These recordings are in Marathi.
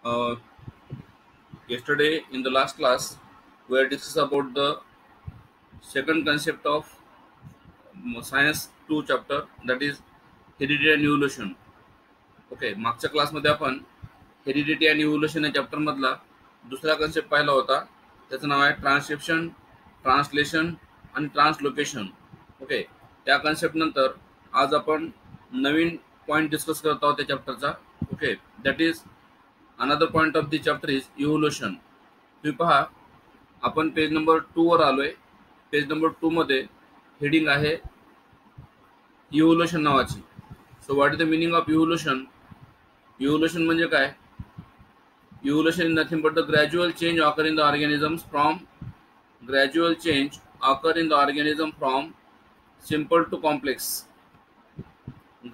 Uh, Yesterday in the last class, we had discussed about the second concept of science 2 chapter, that is heredity and evolution. Okay, मागच्या क्लासमध्ये आपण हेरिडिटी आणि इव्होल्युशन या चॅप्टर मधला दुसरा कन्सेप्ट पाहिला होता. त्याचं नाव आहे ट्रान्सक्रिप्शन, ट्रान्सलेशन आणि ट्रान्सलोकेशन. ओके, त्या कन्सेप्ट नंतर आज आपण नवीन पॉईंट डिस्कस करत आहोत त्या चॅप्टरचा. Okay, that is another point of the chapter is evolution. तुम्ही पहा, आपण पेज नंबर 2 वर आलोय. पेज नंबर 2 मध्ये हेडिंग आहे इव्होल्युशन नावाची. So what is the meaning of evolution? Evolution म्हणजे काय? Evolution is nothing but the gradual change occur in the organisms from simple to complex.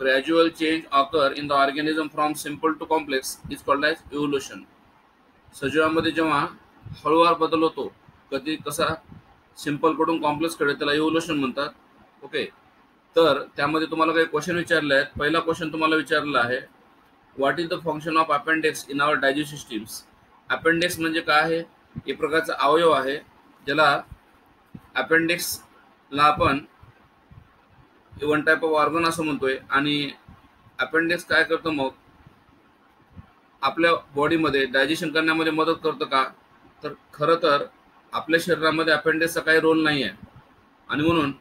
Gradual change occur in the organism from simple to complex is called as evolution. सजीवामध्ये जेव्हा हळूवार बदल होतो, कधी कसा सिंपल कडून कॉम्प्लेक्स कडे, त्याला इव्होल्युशन म्हणतात. ओके, तर त्यामध्ये तुम्हाला काही क्वेश्चन विचारले आहेत. पहिला क्वेश्चन तुम्हाला विचारलेला आहे, what is the function of appendix in our digestive systems. Appendix म्हणजे काय आहे? एक प्रकारचा अवयव आहे ज्याला अपेंडिक्सला आपण वन टाइप ऑफ ऑर्गन असं म्हणतोय. आणि अपेंडिक्स काय करतं? मग आपल्या बॉडीमध्ये डायजेशन करण्यामध्ये मदत करतं का? तर खरं तर आपल्या शरीरामध्ये अपेंडिक्सचा काही रोल नाही आहे. आणि म्हणून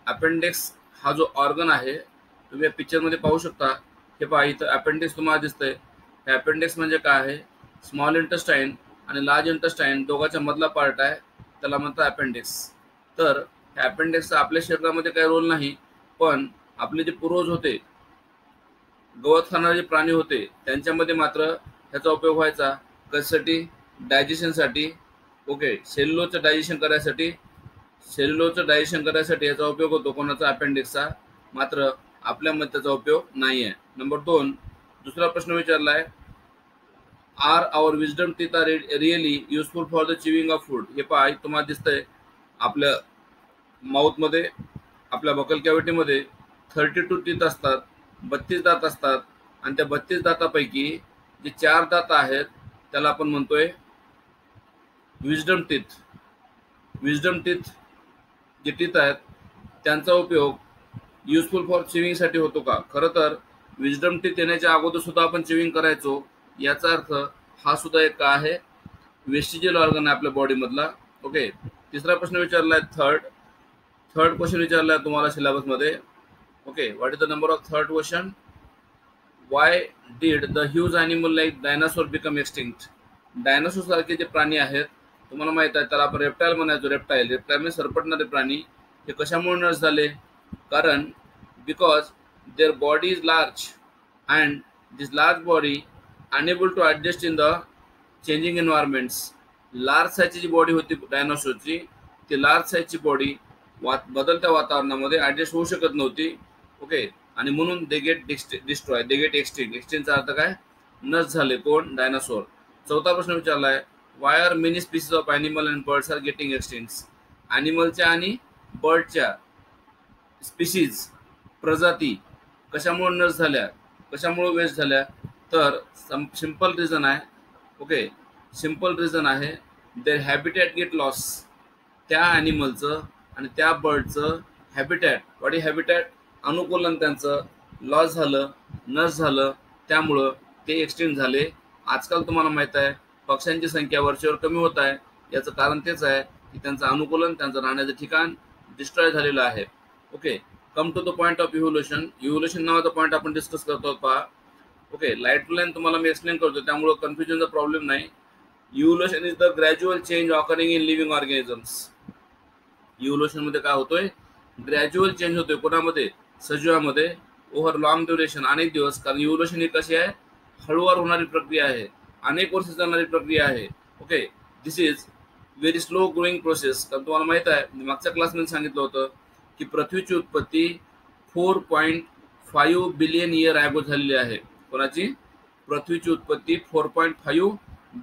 अपेंडिक्स हा जो ऑर्गन आहे, तुम्ही या पिक्चरमध्ये पाहू शकता. हे पहा, इथं अपेंडिक्स तुम्हाला दिसतंय. हे अपेंडिक्स म्हणजे काय आहे? स्मॉल इंटेस्टाईन आणि लार्ज इंटेस्टाईन दोघांच्या मधला पार्ट आहे, त्याला म्हणतात अपेंडिक्स. तर ह्या अपेंडिक्सचा आपल्या शरीरामध्ये काही रोल नाही, पण आपले जे पूर्वज होते, गवत खाणारे जे प्राणी होते, त्यांच्यामध्ये मात्र ह्याचा उपयोग व्हायचा. कशासाठी? डायजेशनसाठी. ओके, सेल्युलोजचं डायजेशन करायसाठी याचा उपयोग होतो. कोणाचा? अपेंडिक्सचा. मात्र आपल्यामध्ये त्याचा उपयोग नाही आहे. नंबर 2, दुसरा प्रश्न विचारला आहे, are our wisdom teeth are really useful for the chewing of food. हे पहा, तुम्हाला दिसतंय आपल्या माउथमध्ये, आपल्या बकल कॅव्हिटीमध्ये 32 टीथ असतात, 32 दात असतात. आणि त्या 32 दातापैकी जे 4 दात आहेत त्याला आपण म्हणतोय विजडम टीथ. विजडम टीथ जे टीथ आहेत त्यांचा उपयोग युजफुल फॉर चिविंगसाठी होतो का? खरं तर विजडम टीथ येण्याच्या अगोदर सुद्धा आपण चिविंग करायचो. याचा अर्थ हा सुद्धा एक काय आहे? वेस्टिजियल ऑर्गन आहे आपल्या बॉडीमधला. ओके, तिसरा प्रश्न विचारला आहे, थर्ड क्वेश्चन विचारला आहे तुम्हाला सिलेबसमध्ये. Okay, what is the number of third question? Why did the huge animal like dinosaur become extinct. Dinosaur सारखे जे प्राणी आहेत, तुम्हाला माहित आहे, त्याला आपण रेप्टाईल म्हणायचो. रेप्टाईल म्हणजे सरपटणारे प्राणी. हे कशामुळे नष्ट झाले? कारण because their body is large and this large body unable to adjust in the changing environments. Large साईजची जी बॉडी होती डायनासोरची, ती लार्ज साईजची बॉडी बदलत्या वातावरणामध्ये ॲडजस्ट होऊ शकत नव्हती. ओके, आणि म्हणून they get destroy, they get extinct. एक्सटिंक्टचा अर्थ काय? नष्ट झाले. कोण? डायनासोर. चौथा प्रश्न विचारला आहे, why are many species of animal and birds are getting extinct. ॲनिमलच्या आणि बर्डच्या स्पीसीज, प्रजाती कशामुळे नष्ट झाल्या, कशामुळे वेस्ट झाल्या? तर सिंपल रिझन आहे. ओके, सिंपल रिझन आहे, देअर हॅबिटॅट गेट लॉस. त्या ॲनिमलचं आणि त्या बर्डचं हॅबिटॅट, बॉडी हॅबिटॅट, अनुकूलन त्यांचं लॉस झालं, नष्ट झालं. त्यामुळं ते एक्सटिंक्ट झाले. आजकाल तुम्हाला माहित आहे, पक्ष्यांची संख्या वर्षावर कमी होत आहे. याचं कारण तेच आहे की त्यांचं अनुकूलन, त्यांचं राहण्याचं ठिकाण डिस्ट्रॉय झालेलं आहे. Okay, come to the point of evolution. Evolution नावाचा पॉईंट आपण डिस्कस करतो. पहा, ओके, लाईट लाईन तुम्हाला मी एक्सप्लेन करतो, त्यामुळे कन्फ्युजनचा प्रॉब्लेम नाही. Evolution is the gradual change occurring in living organisms. Evolution मध्ये काय होतोय? ग्रॅज्युअल चेंज होतोय. कोणामध्ये? सजीवामध्ये. ओव्हर लॉंग ड्युरेशन, अनेक दिवस. कारण इव्होल्युशन ही कशी आहे? हळूवार होणारी प्रक्रिया आहे, अनेक वर्ष चालणारी प्रक्रिया आहे. Okay, this is very slow growing process. कारण तुम्हाला माहित आहे, मागच्या क्लासमध्ये सांगितलं होतं की पृथ्वीची उत्पत्ती 4.5 बिलियन इयर ॲगो झालेली आहे. कोणाची? पृथ्वीची उत्पत्ती 4.5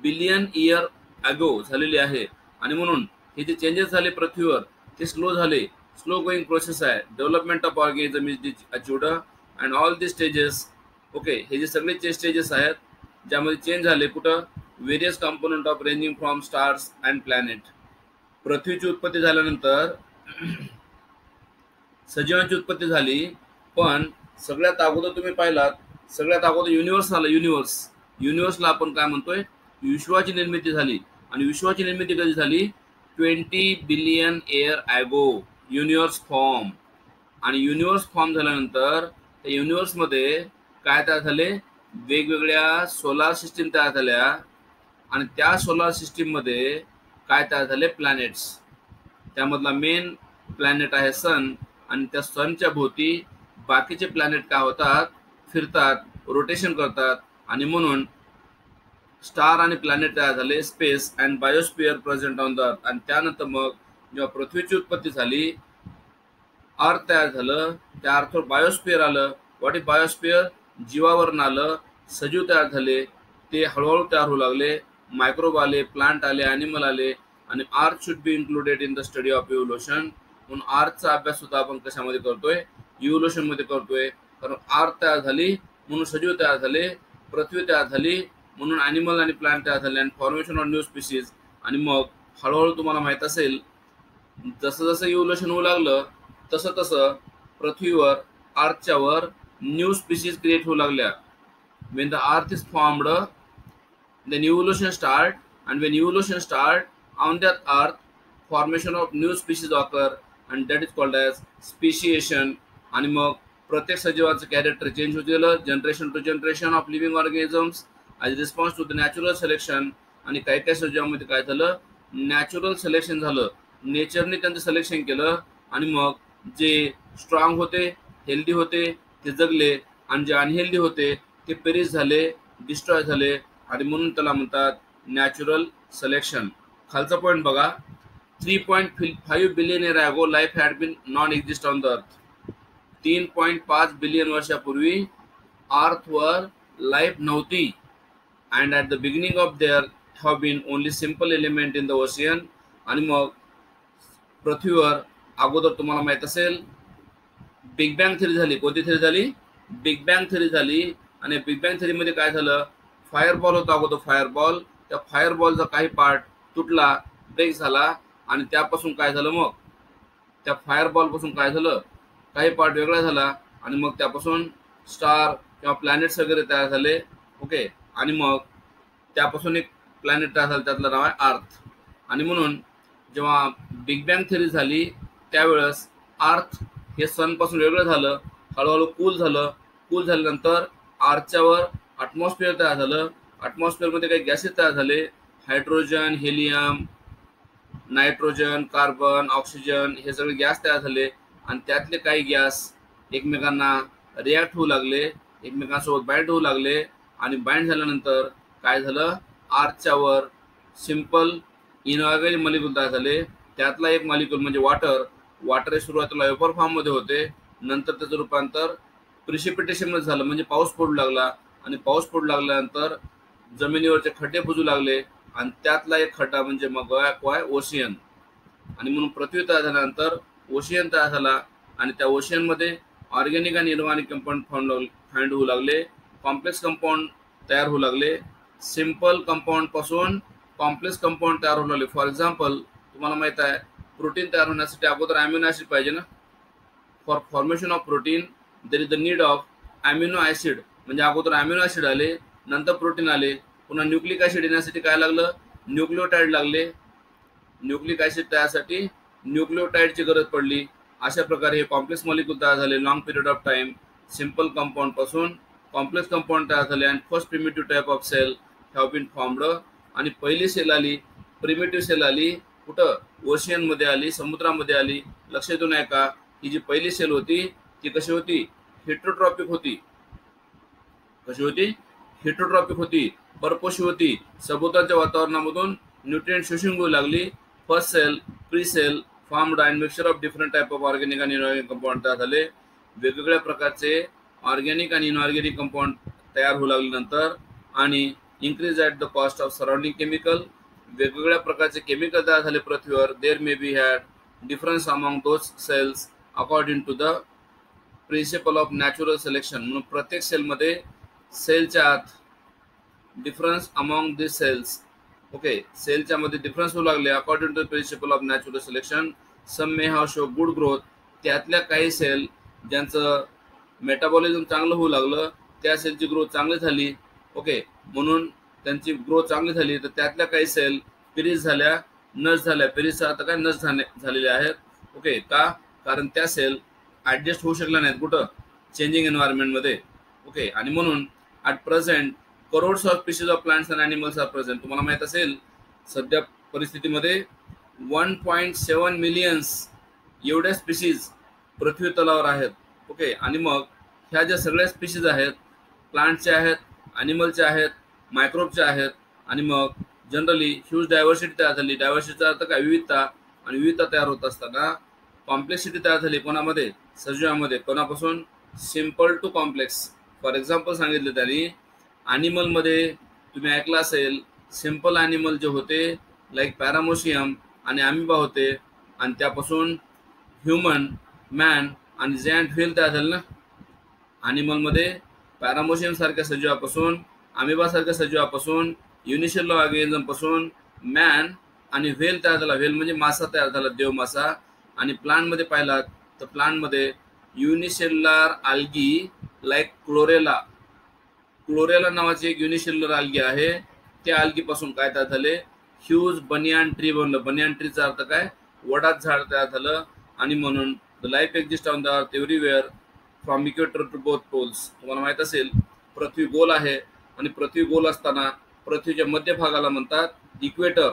बिलियन इयर ॲगो झालेली आहे. आणि म्हणून हे जे चेंजेस झाले पृथ्वीवर, ते स्लो झाले. स्लो गोईंग प्रोसेस आहे. Development of organism is अचिव्ड and all the stages. Okay, हे जे सगळे स्टेजेस आहेत ज्यामध्ये चेंज झाले, कुठं? Various component of ranging from stars and planet. पृथ्वीची उत्पत्ती झाल्यानंतर सजीवांची उत्पत्ती झाली, पण सगळ्यात अगोदर तुम्ही पाहिलात, सगळ्यात अगोदर युनिव्हर्स आलं. युनिव्हर्सला आपण काय म्हणतोय, विश्वाची निर्मिती झाली. आणि विश्वाची निर्मिती कधी झाली? 20 billion year ago universe form. आणि युनिव्हर्स फॉर्म झाल्यानंतर त्या युनिव्हर्समध्ये काय तयार झाले? वेगवेगळ्या सोलार सिस्टीम तयार झाल्या. आणि त्या सोलार सिस्टीममध्ये काय तयार झाले? प्लॅनेट्स. त्यामधला मेन प्लॅनेट आहे सन. आणि त्या सनच्या भोवती बाकीचे प्लॅनेट काय होतात? फिरतात, रोटेशन करतात. आणि म्हणून स्टार आणि प्लॅनेट तयार झाले. Space and biosphere present on the अर्थ. आणि त्यानंतर मग जेव्हा पृथ्वीची उत्पत्ती झाली, अर्थ तयार झालं, त्या अर्थवर बायोस्फिअर आलं. What is biosphere? जीवावरण आलं, सजीव तयार झाले, ते हळूहळू तयार होऊ लागले. मायक्रोब आले, प्लांट आले, ॲनिमल आले. आणि अर्थ should be included in the study of evolution. म्हणून अर्थचा अभ्यास सुद्धा आपण कशामध्ये करतोय? इव्होल्युशन मध्ये करतोय. कारण अर्थ तयार झाली म्हणून सजीव तयार झाले, पृथ्वी तयार झाली म्हणून ॲनिमल आणि प्लांट तयार झाले, आणि फॉर्मेशन ऑफ न्यू स्पीसीज. आणि मग हळूहळू तुम्हाला माहित असेल, जसं जसं इव्होल्युशन होऊ लागलं तसं तसं पृथ्वीवर, अर्थच्या वर न्यू स्पीसीज क्रिएट होऊ लागल्या. Wien the earth is formed, then evolution start, and when evolution start, on that earth formation of new species occur, and that is called as speciation. आणि मग प्रत्येक सजीवाचं कॅरेक्टर चेंज होत गेलं, generation to generation of living organisms as response to the natural selection. आणि काही काही सजीवांमध्ये काय झालं? नॅचरल सिलेक्शन झालं, नेचरने त्यांचं सिलेक्शन केलं. आणि मग जे स्ट्रॉंग होते, हेल्दी होते, ते जगले, आणि जे अनहेल्दी होते ते पेरिश झाले, डिस्ट्रॉय झाले. आणि म्हणून त्याला म्हणतात नॅचरल सिलेक्शन. खालचा पॉईंट बघा, 3.5 billion year ago life had been non exist on the earth. 3.5 billion वर्षापूर्वी अर्थवर लाईफ नव्हती. And at the beginning of there have been only simple element in the ocean. आणि मग पृथ्वीवर अगोदर तुम्हाला माहित असेल बिग बँग थेरी झाली. कोणती थेरी झाली? बिग बँग थेरी झाली. आणि बिग बँग थेरीमध्ये काय झालं? फायरबॉल होता अगोदर, फायरबॉल. त्या फायरबॉलचा काही पार्ट तुटला, ब्रेक झाला, आणि त्यापासून काय झालं? मग त्या फायरबॉल पासून काय झालं? काही पार्ट वेगळा झाला, आणि मग त्यापासून स्टार किंवा प्लॅनेट्स वगैरे तयार झाले. ओके. आणि मग त्यापासून एक प्लॅनेट तयार झालं, त्यातलं नाव आहे अर्थ. आणि म्हणून जेव्हा बिग बँग थेरी झाली त्यावेळेस अर्थ हे सनपासून वेगळं झालं, हळूहळू कूल झालं. कूल झाल्यानंतर अर्थच्यावर अटमॉस्फिअर तयार झालं. अटमॉस्फिअरमध्ये काही गॅसेस तयार झाले, hydrogen, helium, nitrogen, carbon, oxygen, हे सगळे गॅस तयार झाले. आणि त्यातले काही गॅस एकमेकांना रिॲक्ट होऊ लागले, एकमेकांसोबत बाइंड होऊ लागले. आणि बाइंड झाल्यानंतर काय झालं? अर्थच्यावर सिंपल इनऑर्गॅनिक मॉलिक्यूल तयार झाले. त्यातला एक मॉलिक्यूल म्हणजे वॉटर. वॉटर हे सुरुवातीला वेपर फॉर्ममध्ये होते, नंतर त्याचं रूपांतर प्रिसिपिटेशनमध्ये झालं, म्हणजे पाऊस पडू लागला. आणि पाऊस पडू लागल्यानंतर जमिनीवरचे खड्डे बुजू लागले, आणि त्यातला एक खड्डा म्हणजे मग ओशियन. आणि म्हणून पृथ्वी तयार झाल्यानंतर ओशियन तयार झाला. आणि त्या ओशियनमध्ये ऑर्गॅनिक आणि इनऑर्गॅनिक कंपाऊंड फाइंड होऊ लागले, कॉम्प्लेक्स कंपाऊंड तयार होऊ लागले. सिंपल कंपाऊंड पासून कॉम्प्लेक्स कंपाऊंड तयार होऊ लागले. फॉर एक्झाम्पल, तुम्हाला माहित आहे प्रोटीन तयार होण्यासाठी अगोदर अॅमिनो ॲसिड पाहिजे ना. For formation of protein there is the need of amino acid. म्हणजे अगोदर अॅमिनो ॲसिड आले, नंतर प्रोटीन आले. पुन्हा न्यूक्लिक ॲसिड येण्यासाठी काय लागलं? न्यूक्लिओटाइड लागले. न्यूक्लिक ॲसिड तयारसाठी न्यूक्लिओटाइडची गरज पडली. अशा प्रकारे हे कॉम्प्लेक्स मॉलिक्यूल तयार झाले long period of time. Simple compound पासून कॉम्प्लेक्स कंपाऊंड तयार झाले. आणि first primitive type of cell have been formed. आणि पहिली सेल आली, प्रिमिटिव्ह सेल आली कुठं? ओशियनमध्ये आली, समुद्रामध्ये आली. लक्ष देऊ नये का? ही जी पहिली सेल होती ती कशी होती? हेट्रोट्रॉपिक होती. कशी होती? हेट्रोट्रॉपिक होती, परपोषी होती. सभोवतालच्या वातावरणामधून न्यूट्रिएंट शोषून घेऊ लागली. First cell, pre cell formed and mixture of different type of organic आणि इनऑर्गॅनिक कंपाऊंड तयार झाले. वेगवेगळ्या प्रकारचे ऑर्गॅनिक आणि इनऑर्गॅनिक कंपाऊंड तयार होऊ लागल्यानंतर, आणि increase at the cost of surrounding chemical. वेगवेगळ्या प्रकारचे केमिकल तयार झाले पृथ्वीवर. There may be had difference among those cells according to the principle of natural selection. म्हणून प्रत्येक सेलमध्ये सेलच्या आत difference among this cells. Okay, सेलच्या मध्ये डिफरन्स होऊ लागले according to principle of natural selection. Some may have show good growth. त्यातल्या काही सेल ज्यांचं मेटाबॉलिझम चांगलं होऊ लागलं त्या सेलची ग्रोथ चांगली झाली. ओके, म्हणून त्यांची ग्रोथ चांगली झाली. तर त्यातल्या काही सेल पिरीज झाल्या, नष्ट झाल्या. पिरीजचा आता काय नष्ट झालेल्या आहेत. ओके, का? कारण त्या सेल ऍडजस्ट होऊ शकल्या नाहीत कुठं, चेंजिंग एन्व्हायरमेंट मध्ये. ओके, आणि म्हणून at present crores of species of plants and animals are present. तुम्हाला माहित असेल सध्या परिस्थितीमध्ये 1.7 मिलियन्स एवढ्या स्पीशीज पृथ्वी तलावर आहेत. ओके, आणि मग ह्या ज्या सगळ्या स्पीशीज आहेत, प्लांटच्या आहेत, ॲनिमलच्या आहेत, मायक्रोबच्या आहेत, आणि मग जनरली ह्यूज डायव्हर्सिटी तयार झाली. डायव्हर्सिटीचा अर्थ काय? विविधता. आणि विविधता तयार होत असताना कॉम्प्लेक्सिटी तयार झाली. कोणामध्ये? सजीवामध्ये. कोणापासून? Simple to complex. For example सांगितलं त्यांनी, ॲनिमलमध्ये तुम्ही ऐकलं असेल सिम्पल ॲनिमल जे होते लाईक पॅरामोशियम आणि अमिबा होते, आणि त्यापासून ह्युमन, मॅन आणि जॅन्ट व्हेल तयार झाले ना. ॲनिमलमध्ये पॅरामोशियम सारख्या सजीवापासून, अमिबा सारख्या सजीवापासून, युनिसेल्युलर ऑर्गॅनिझम पासून मॅन आणि व्हेल तयार झाला. व्हेल म्हणजे मासा तयार झाला, देव मासा. आणि प्लांटमध्ये पाहिलात तर प्लांटमध्ये unicellular algae like chlorella. Chlorella नावाची एक युनिसेल्युलर आल्गी आहे. त्या आल्गीपासून काय तयार झाले? ह्यूज बनियान ट्री बनलं. बनियान ट्रीचा अर्थ काय? वडाच झाड तयार झालं. आणि म्हणून the life exist on the earth everywhere from equator to both poles. तुम्हाला माहित असेल पृथ्वी गोल आहे, आणि पृथ्वी गोल असताना पृथ्वीच्या मध्यभागाला म्हणतात इक्वेटर.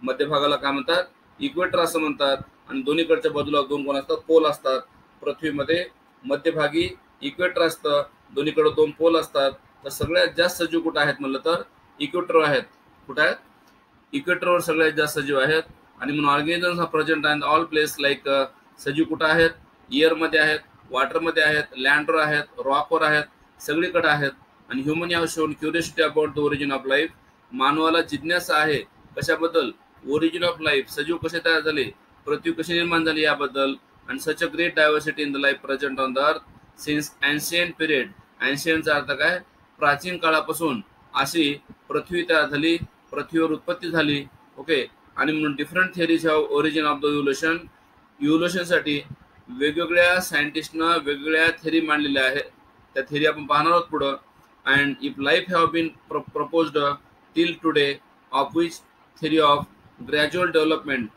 मध्यभागाला काय म्हणतात? इक्वेटर असं म्हणतात. आणि दोन्हीकडच्या बाजूला दोन कोण असतात? पोल असतात. पृथ्वीमध्ये मध्यभागी इक्वेटर असतं, दोन्हीकडे दोन पोल असतात. तर सगळ्यात जास्त सजीव कुठे आहेत म्हणलं तर इक्वेटरवर आहेत. कुठे आहेत? इक्वेटरवर सगळ्यात जास्त सजीव आहेत. आणि म्हणून organisms are present in all place. Like सजीव कुठे आहेत? एअरमध्ये आहेत, वॉटरमध्ये आहेत, लँडवर आहेत, रॉकवर आहेत, सगळीकडे आहेत. आणि human have shown curiosity about the origin of life. मानवाला जिज्ञासा आहे कशाबद्दल? Origin of life. सजीव कसे तयार झाले, पृथ्वी कशी निर्माण झाली याबद्दल. आणि such a great diversity in the life present on the earth since ancient period. एन्शियंटचा अर्थ काय? प्राचीन काळापासून अशी पृथ्वी तयार झाली, पृथ्वीवर उत्पत्ती झाली. ओके, आणि म्हणून different theories have origin of the evolution. इव्होल्युशनसाठी वेगवेगळ्या सायंटिस्टनं वेगवेगळ्या थिअरी मांडलेल्या आहेत. त्या थिअरी आपण पाहणार आहोत पुढं. And if life have been proposed till today of which theory of gradual development.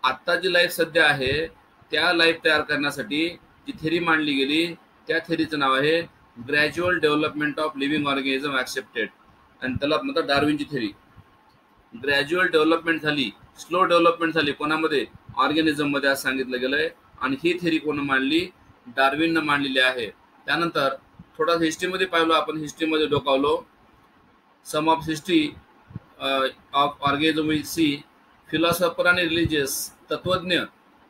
आत्ता जी लाईफ सध्या आहे त्या लाईफ तयार करण्यासाठी जी थिअरी मांडली गेली त्या थिअरीचं नाव आहे gradual development of living organism accepted. आणि त्याला म्हणतात डार्विनची थिअरी. ग्रॅज्युअल डेव्हलपमेंट झाली, स्लो डेव्हलपमेंट झाली कोणामध्ये? ऑर्गॅनिझम मध्ये असं सांगितलं गेलंय. आणि ही थिअरी कोण मांडली? डार्विननं मांडलेली आहे. त्यानंतर थोडा हिस्ट्रीमध्ये पाहिलो आपण, हिस्ट्रीमध्ये डोकावलो. Some of history of organism will see. Philosopher आणि रिलिजियस, तत्वज्ञ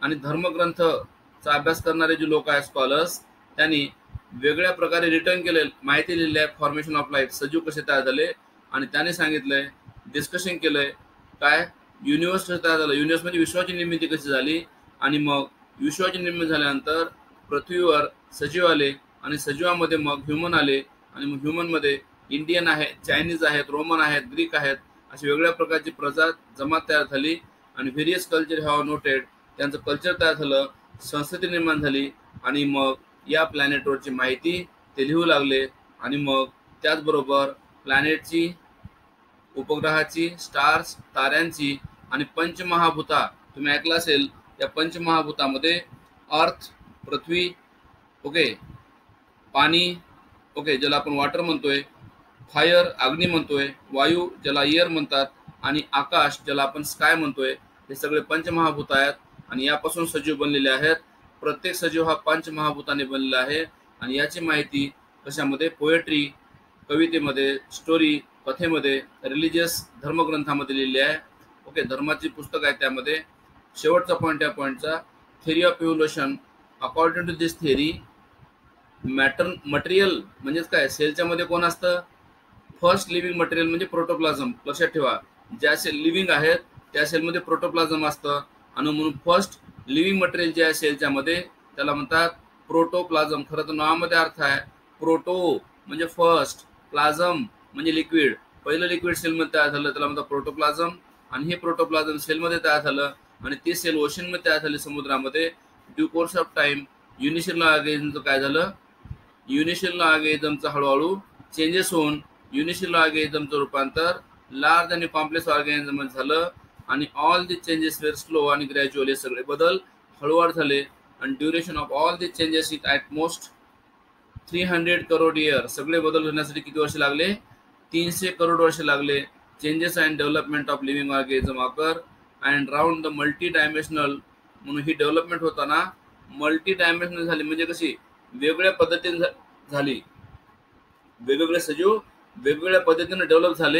आणि धर्मग्रंथचा अभ्यास करणारे जे लोक आहेत स्कॉलर्स, त्यांनी वेगळ्या प्रकारे रिटर्न केले, माहिती लिहिली आहे फॉर्मेशन ऑफ लाईफ, सजीव कसे तयार झाले. आणि त्याने सांगितलंय, डिस्कशन केलंय काय? युनिव्हर्स कसं तयार झालं, युनिव्हर्स म्हणजे विश्वाची निर्मिती कशी झाली. आणि मग विश्वाची निर्मिती झाल्यानंतर पृथ्वीवर सजीव आले, आणि सजीवामध्ये मग ह्युमन आले, आणि मग ह्युमनमध्ये इंडियन आहेत, चायनीज आहेत, रोमन आहेत, ग्रीक आहेत, अशी वेगळ्या प्रकारची प्रजात जमात तयार झाली. आणि व्हेरियस कल्चर हॅव नोटेड. त्यांचं कल्चर तयार झालं, संस्कृती निर्माण झाली. आणि मग या प्लॅनेटवरची माहिती ते लिहू लागले. आणि मग त्याचबरोबर प्लॅनेटची, उपग्रहाची, स्टार्स, ताऱ्यांची आणि पंचमहाभूता. तुम्ही ऐकलं असेल या पंचमहाभूतामध्ये अर्थ, पृथ्वी, ओके, पाणी, ओके, ज्याला आपण वॉटर म्हणतोय, फायर अग्नी म्हणतोय, वायू ज्याला एअर म्हणतात, आणि आकाश ज्याला आपण स्काय म्हणतोय, हे सगळे पंचमहाभूत आहेत. आणि यापासून सजीव बनलेले आहेत. प्रत्येक सजीव हा पंचमहाभूताने बनलेला आहे. आणि याची माहिती कशामध्ये? पोएट्री, कवितेमध्ये, स्टोरी, कथेमध्ये, रिलिजियस धर्मग्रंथामध्ये लिहिली आहे. ओके, धर्माची पुस्तक आहे. त्यामध्ये शेवटचा पॉईंट या पॉईंटचा, theory of evolution. According to this theory material म्हणजेच काय? सेलच्या मध्ये कोण असतं? फर्स्ट लिव्हिंग मटेरियल म्हणजे प्रोटोप्लाझम. लक्षात ठेवा, ज्या सेल लिव्हिंग आहेत त्या सेलमध्ये प्रोटोप्लाझम असतं. आणि म्हणून फर्स्ट लिव्हिंग मटेरियल जे आहे सेलच्या मध्ये त्याला म्हणतात प्रोटोप्लाझम. खरं तर नावामध्ये अर्थ आहे प्रोटो म्हणजे फर्स्ट, प्लाझम म्हणजे लिक्विड, पहिलं लिक्विड सेलमध्ये तयार झालं त्याला म्हणतात प्रोटोप्लाझम, आणि हे प्रोटोप्लाझम सेलमध्ये तयार झालं आणि ते सेल ओशनमध्ये तयार झाले, समुद्रामध्ये. Due course of time unicellular ऑर्गॅनिझमचं काय झालं, युनिसेल्युलर ऑर्गॅनिझमचं हळूहळू चेंजेस होऊन युनिसेल्युलर ऑर्गॅनिझमचं रूपांतर लार्ज आणि कॉम्प्लेक्स ऑर्गॅनिझम झालं, आणि all the changes were slow आणि ग्रॅज्युअली सगळे बदल हळूवार झाले. आणि duration of all the changes it at most 300 crore year. सगळे बदल होण्यासाठी किती वर्ष लागले, 300 करोड वर्ष लागले. Changes and development of living organism occur and round the multi dimensional. म्हणून ही डेव्हलपमेंट होताना मल्टी डायमेन्शनल झाली, म्हणजे कशी वेगवेगळ्या पद्धतीने झाली, वेगवेगळे सजीव वेगवेगळ्या पद्धतीने डेव्हलप झाले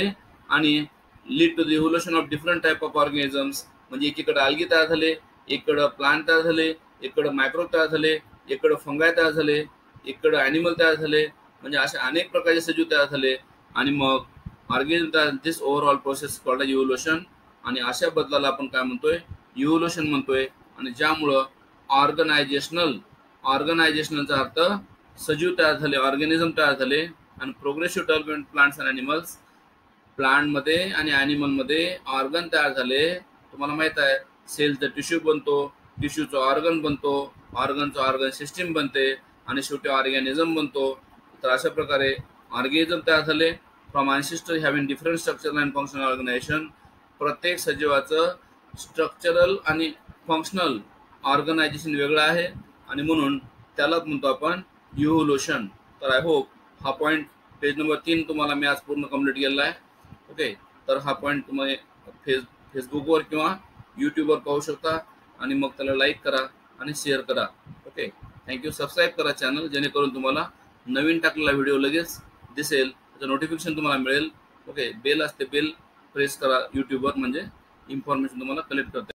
आणि lead to the evolution of different type of organisms. म्हणजे एकीकडे आल्गी तयार झाले, एकीकडे प्लांट तयार झाले, एकीकडे मायक्रो तयार झाले, एकीकडे फंगाय तयार झाले, एकीकडे ॲनिमल तयार झाले, म्हणजे असे अनेक प्रकारचे सजीव तयार झाले. आणि मग ऑर्गॅनिझम तयार, दिस ओव्हरऑल प्रोसेस कॉल्ड इव्होल्युशन. आणि अशा बदलाला आपण काय म्हणतोय, इव्होल्युशन म्हणतोय. आणि ज्यामुळं ऑर्गनायझेशनलचा अर्थ सजीव तयार झाले, ऑर्गॅनिझम तयार झाले. आणि progressive development plants and animals, प्लांटमध्ये आणि ॲनिमलमध्ये ऑर्गन तयार झाले. तुम्हाला माहित आहे सेलचं टिश्यू बनतो, टिश्यूचं ऑर्गन बनतो, ऑर्गनचं ऑर्गन सिस्टीम बनते, आणि शेवटी ऑर्गॅनिझम बनतो. तर अशा प्रकारे ऑर्गॅनिझम तयार झाले from ancestor having different structural and functional organization. प्रत्येक सजीवाचं स्ट्रक्चरल आणि फंक्शनल ऑर्गनायझेशन वेगळं आहे, आणि म्हणून त्यालाच म्हणतो आपण इव्होल्युशन. तर आय होप हा पॉईंट पेज नंबर 3 तुम्हाला मी आज पूर्ण कंप्लीट केलेला आहे. ओके, तर हा पॉईंट तुम्ही फेसबुकवर किंवा यूट्यूबवर पाहू शकता, आणि मग त्याला लाईक करा आणि शेअर करा. Okay, thank you. सबस्क्राईब करा चॅनल, जेणेकरून तुम्हाला नवीन टाकलेला व्हिडिओ लगेच दिसेल, त्याचं नोटिफिकेशन तुम्हाला मिळेल. ओके, बेल असते, बेल प्रेस करा यूट्यूबवर, म्हणजे इन्फॉर्मेशन तुम्हाला कलेक्ट करता.